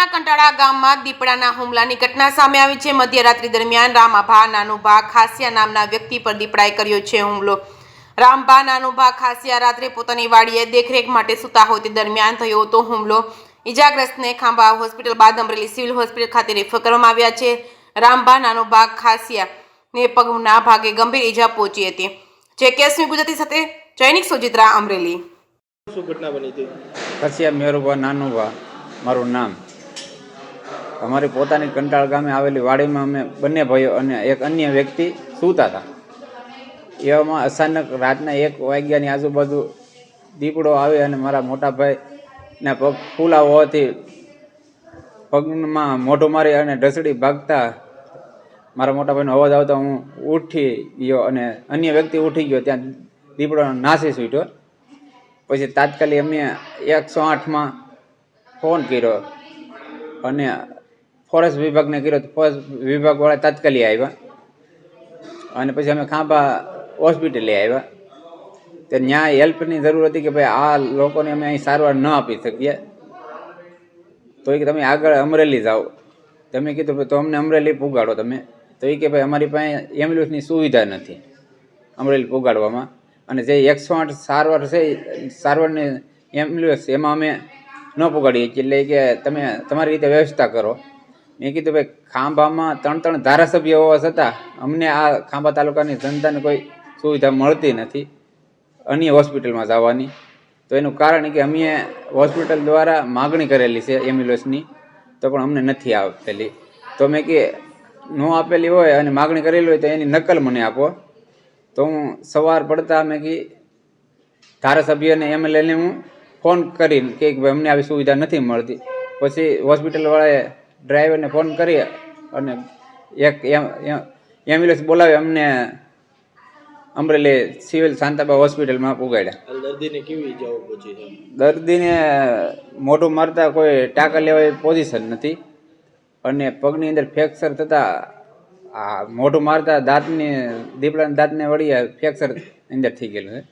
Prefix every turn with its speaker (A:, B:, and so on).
A: તાલુકાના કંટાળા ગામમાં દીપડાના હુમલાની ઘટના સામે આવી છે। મધ્યરાત્રિ દરમિયાન રામાભા નાનુભા ખાસિયા નામના વ્યક્તિ પર દીપડાએ કર્યો છે હુમલો। રામભા નાનુભા ખાસિયા રાત્રે પોતાની વાડીએ દેખરેખ માટે સૂતા હોય તે દરમિયાન થયો હતો હુમલો। ઈજાગ્રસ્તને ખાંભા હોસ્પિટલ બાદ અમરેલી સિવિલ હોસ્પિટલ ખાતે રેફર કરવામાં આવ્યા છે। રામભા નાનુભા ખાસિયાને પગના ભાગે ગંભીર ઈજા પહોંચી હતી। જે કેસની ગુજરાતી સાથે જૈનિક સોજિત્રા અમરેલી।
B: શું ઘટના બની હતી?
C: ખાસિયા મેરુભા નાનુભા મારું નામ। અમારી પોતાની કંટાળ ગામે આવેલી વાડીમાં અમે બંને ભાઈઓ અને એક અન્ય વ્યક્તિ સૂતા હતા। એવામાં અચાનક રાતના 1 વાગ્યાની આજુબાજુ દીપડો આવે અને મારા મોટા ભાઈના પગ ફૂલા હોવાથી પગમાં મોઢું મારી અને ઢસડી ભાગતા મારા મોટા ભાઈનો અવાજ આવતા હું ઉઠી ગયો અને અન્ય વ્યક્તિ ઉઠી ગયો। ત્યાં દીપડો નાસી છૂટ્યો। પછી તાત્કાલિક અમે 108માં ફોન કર્યો અને ફોરેસ્ટ વિભાગને કર્યો તો ફોરેસ્ટ વિભાગવાળા તાત્કાલિક આવ્યા અને પછી અમે ખાંભા હોસ્પિટલે આવ્યા। તો ત્યાં હેલ્પની જરૂર હતી કે ભાઈ આ લોકોને અમે અહીં સારવાર ન આપી શકીએ, તો એ કે તમે આગળ અમરેલી જાઓ। તમે કીધું ભાઈ તો અમને અમરેલી પુગાડો તમે, તો એ કે ભાઈ અમારી પાસે એમ્બ્યુલન્સની સુવિધા નથી અમરેલી પુગાડવામાં, અને જે 108 સારવાર છે સારવારની એમ્બ્યુલન્સ એમાં અમે ન પુગાડીએ એટલે કે તમે તમારી રીતે વ્યવસ્થા કરો। મેં કીધું ભાઈ ખાંભામાં 3 ધારાસભ્ય હોવા છતાં અમને આ ખાંભા તાલુકાની જનતાને કોઈ સુવિધા મળતી નથી અન્ય હોસ્પિટલમાં જવાની। તો એનું કારણ કે અમે હોસ્પિટલ દ્વારા માગણી કરેલી છે એમ્બ્યુલન્સની, તો પણ અમને નથી આપેલી। તો મેં કે ન આપેલી હોય અને માગણી કરેલી હોય તો એની નકલ મને આપો। તો હું સવાર પડતા મેં કે ધારાસભ્યને એમએલએને હું ફોન કરીને કે ભાઈ અમને આવી સુવિધા નથી મળતી। પછી હોસ્પિટલવાળાએ ડ્રાઈવરને ફોન કરી અને એક એમ્બ્યુલન્સ બોલાવી અમને અમરેલી સિવિલ શાંતાબા હોસ્પિટલમાં પુગાડ્યા।
B: દર્દીને કેવી ઈજાઓ પહોંચી છે?
C: દર્દીને મોઢું મારતા કોઈ ટાંકા લેવા પોઝિશન નથી અને પગની અંદર ફ્રેક્ચર થતાં આ મોઢું મારતા દાંતની દીપડાના દાંતને વળી ફ્રેક્ચર અંદર થઈ ગયેલું છે।